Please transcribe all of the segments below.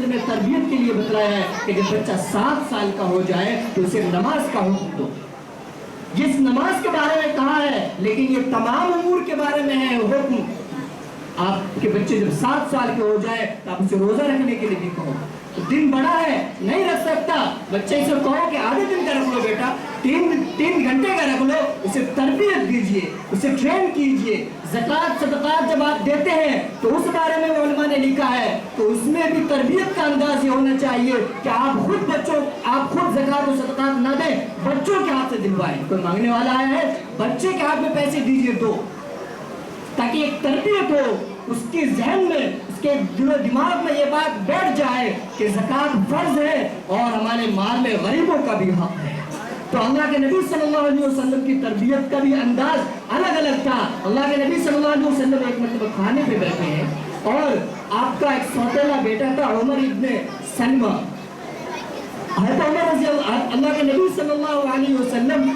نے تربیت کے لیے بتلایا ہے کہ جب بچہ 7 سال کا ہو جائے تو اسے نماز کا حکم دو. جس نماز کے بارے میں کہا ہے لیکن یہ تمام امور کے بارے میں ہے حکم. آپ کے بچے جب 7 سال کے ہو جائے تو آپ اسے روزہ رکھنے کے لیے بھی کہو. دن بڑا ہے نہیں رکھ سکتا, بچے سے کہو کہ آدھے دن کا رکھ لو بیٹا, 3 گھنٹے کا رکھ لو, اسے تربیت دیجئے, اسے ٹرین کیجئے. زکوٰۃ صدقات جب آپ دیتے ہیں تو اس بارے میں علماء نے لکھا ہے تو اس میں بھی تربیت کا انداز یہ ہونا چاہیے کہ آپ خود زکوٰۃ و صدقات نہ دیں, بچوں کے ہاتھ سے دلوائیں. کوئی مانگنے والا آیا ہے, بچے کے ہاتھ میں پیسے دیجئے دو, تاکہ ایک تربیت ہو اس کے ذہن میں, اس کے دل و دماغ میں یہ بات بیٹھ جائے کہ زکوٰۃ فرض ہے اور ہمارے مال میں غریبوں کا بھی حق ہے. تو اللہ کے نبی صلی اللہ علیہ وسلم کی تربیت کا بھی انداز الگ الگ تھا. اللہ کے نبی صلی اللہ علیہ وسلم ایک مرتبہ کھانے پہ بیٹھے ہیں اور آپ کا ایک سوتیلا بیٹا تھا عمر ابن سلمہ. حضرت عمر رضی اللہ کے نبی صلی اللہ علیہ وسلم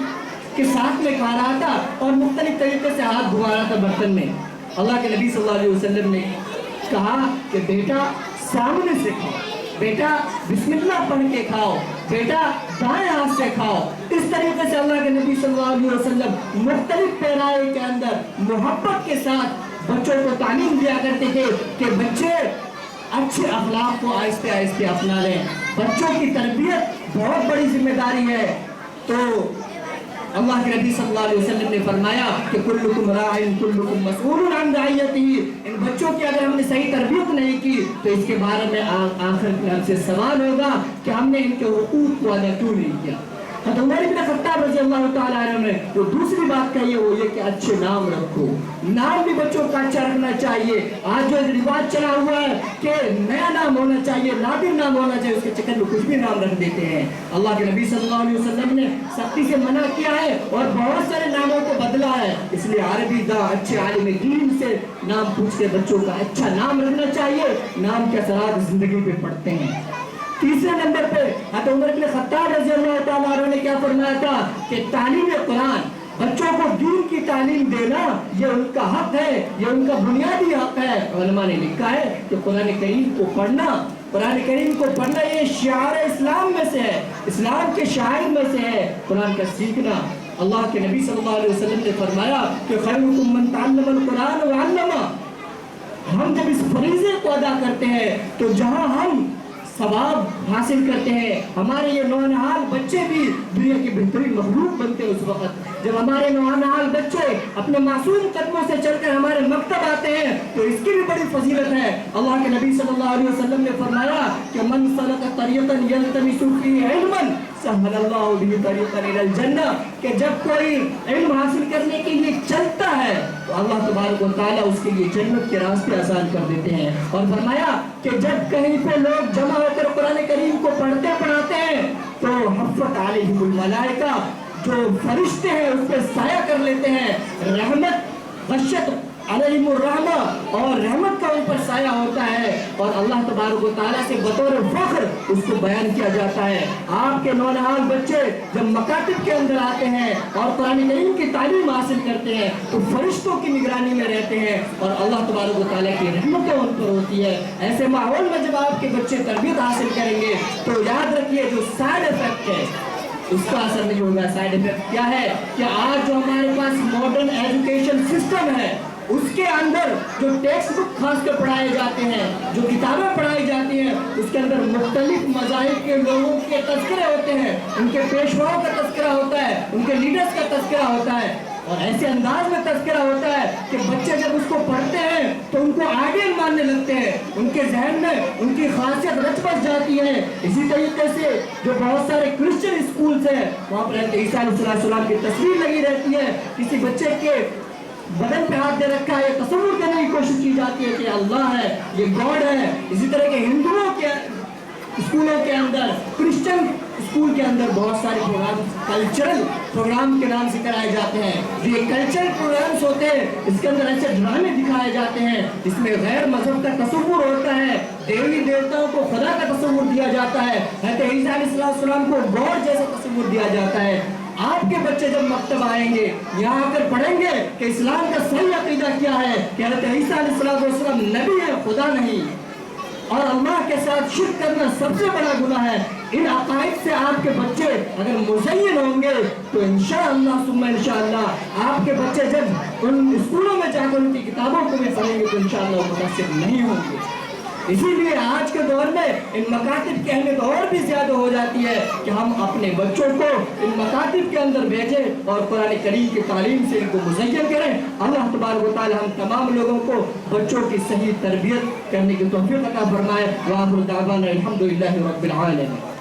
کے ساتھ میں کھا رہا تھا اور مختلف طریقے سے ہاتھ دھو رہا تھا برتن میں. اللہ کے نبی صلی اللہ علیہ وسلم نے کہا کہ بیٹا سامنے سے کھاؤ, بیٹا بسم اللہ پڑھ کے کھاؤ, بیٹا دائیں ہاتھ سے کھاؤ. اس طریقے سے اللہ کے نبی صلی اللہ علیہ وسلم مختلف پیرائے کے اندر محبت کے ساتھ بچوں کو تعلیم دیا کرتے تھے کہ بچے اچھے اخلاق کو آہستہ آہستہ اپنا لیں. بچوں کی تربیت بہت بڑی ذمہ داری ہے. تو اللہ کے نبی صلی اللہ علیہ وسلم نے فرمایا کہ کلکم راعٍ کلکم مسئول عن رعیتہ. ان بچوں کی اگر ہم نے صحیح تربیت نہیں کی تو اس کے بارے میں آخر میں ہم سے سوال ہوگا کہ ہم نے ان کے حقوق کو ادا کیوں نہیں کیا. حضرت عمر بن خطاب رضی اللہ تعالیٰ عنہ نے جو دوسری بات کہی ہے وہ یہ کہ اچھے نام رکھو. نام بھی بچوں کا اچھا رکھنا چاہیے. آج جو رواج چلا ہوا ہے کہ نیا نام ہونا چاہیے, نادر نام ہونا چاہیے, اس کے چکر میں کچھ بھی نام رکھ دیتے ہیں. اللہ کے نبی صلی اللہ علیہ وسلم نے سختی سے منع کیا ہے اور بہت سارے ناموں کو بدلا ہے. اس لیے عربی داں اچھے عالم دین سے نام پوچھ کے بچوں کا اچھا نام رکھنا چاہیے. نام کے اثرات زندگی پہ پڑتے ہیں. تیسرے نمبر پہ حضرت عمر بن خطاب رضی اللہ تعالیٰ عنہ نے کیا فرمایا تھا کہ تعلیم قرآن, بچوں کو دین کی تعلیم دینا یہ ان کا حق ہے, یہ ان کا بنیادی حق ہے. علماء نے لکھا ہے کہ قرآن کریم کو پڑھنا یہ شعار اسلام میں سے ہے, اسلام کے شاعر میں سے ہے قرآن کا سیکھنا. اللہ کے نبی صلی اللہ علیہ وسلم نے فرمایا کہ خیرکم من تعلم القرآن وعلمہ. ہم جب اس فریضے کو ادا کرتے ہیں تو جہاں ہم ثواب حاصل کرتے ہیں, ہمارے یہ نونہال بچے بھی دنیا کے بہترین مخلوق بنتے ہیں. اس وقت جب ہمارے نونہال بچے اپنے معصوم قدموں سے چل کر ہمارے مکتب آتے ہیں تو اس کی بھی بڑی فضیلت ہے. اللہ کے نبی صلی اللہ علیہ وسلم نے فرمایا کہ من سلک طریقا یلتمس فیہ علما سہل اللہ بہ طریقا الی الجنہ, کہ جب کوئی علم حاصل کرنے کے لیے چلتا ہے تو اللہ تبارک و تعالیٰ اس کے لیے جنت کے راستے آسان کر دیتے ہیں. اور فرمایا کہ جب کہیں پہ لوگ جمع ہو کر قرآن کریم کو پڑھاتے ہیں تو حفت علیہم الملائکہ, جو فرشتے ہیں اس پہ سایہ کر لیتے ہیں. رحمت غشت علیہم الرحمہ, اور رحمت کا ان پر سایہ ہوتا ہے اور اللہ تبارک و تعالیٰ سے بطور فخر اس کو بیان کیا جاتا ہے. آپ کے نونہال بچے جب مکاتب کے اندر آتے ہیں اور قرآن کریم کی تعلیم حاصل کرتے ہیں تو فرشتوں کی نگرانی میں رہتے ہیں اور اللہ تبارک و تعالیٰ کی رحمتیں ان پر ہوتی ہے. ایسے ماحول میں جب آپ کے بچے تربیت حاصل کریں گے تو یاد رکھیے جو سائیڈ افیکٹ ہے اس کا اثر نہیں ہوگا. سائیڈ افیکٹ کیا ہے کہ آج جو ہمارے پاس ماڈرن ایجوکیشن سسٹم ہے اس کے اندر جو ٹیکسٹ بک خاص کر پڑھائے جاتے ہیں, جو کتابیں پڑھائی جاتی ہیں, اس کے اندر مختلف مذاہب کے لوگوں کے تذکرے ہوتے ہیں, ان کے پیشواؤں کا تذکرہ ہوتا ہے, ان کے لیڈرز کا تذکرہ ہوتا ہے اور ایسے انداز میں تذکرہ ہوتا ہے کہ بچے جب اس کو پڑھتے ہیں تو ان کو آئیڈیل ماننے لگتے ہیں, ان کے ذہن میں ان کی خاصیت رچ بس جاتی ہے. اسی طریقے سے جو بہت سارے کرسچن اسکولز ہیں وہاں پر عیسیٰ علیہ السلام کی تصویر لگی رہتی ہے, کسی بچے کے بدن پہ ہاتھ دے رکھا ہے, تصور کرنے کی کوشش کی جاتی ہے کہ اللہ ہے, یہ گاڈ ہے. اسی طرح کے ہندوؤں کے اسکولوں کے اندر, کرسچن اسکول کے اندر بہت سارے پروگرام کلچرل پروگرام کے نام سے کرائے جاتے ہیں. یہ کلچرل پروگرامس ہوتے ہیں, اس کے اندر ایسے ڈرامے دکھائے جاتے ہیں جس میں غیر مذہب کا تصور ہوتا ہے, دیوی دیوتاؤں کو خدا کا تصور دیا جاتا ہے, حضرت عیسیٰ علیہ السلام کو گاڈ جیسا تصور دیا جاتا ہے. آپ کے بچے جب مکتب آئیں گے یہاں آ کر پڑھیں گے کہ اسلام کا صحیح عقیدہ کیا ہے, کہ حضرت عیسیٰ علیہ السلام نبی ہے, خدا نہیں. اور اللہ کے ساتھ شرک کرنا سب سے بڑا گناہ ہے۔ ان عقائد سے آپ کے بچے اگر مزین ہوں گے تو انشاءاللہ ثم انشاءاللہ آپ کے بچے جب ان اسکولوں میں جا کر ان کی کتابوں کو بھی پڑھیں گے تو انشاءاللہ وہ متاثر نہیں ہوں گے۔ اسی لیے آج کے دور میں ان مکاتب کی اہمیت اور بھی زیادہ ہو جاتی ہے کہ ہم اپنے بچوں کو ان مکاتب کے اندر بھیجیں اور قرآن کریم کی تعلیم سے ان کو مزین کریں۔ اللہ تبارک و تعالی ہم تمام لوگوں کو بچوں کی صحیح تربیت کرنے کی توفیق عطا فرمائے۔ وآخر دعوانا الحمدللہ رب العالمین۔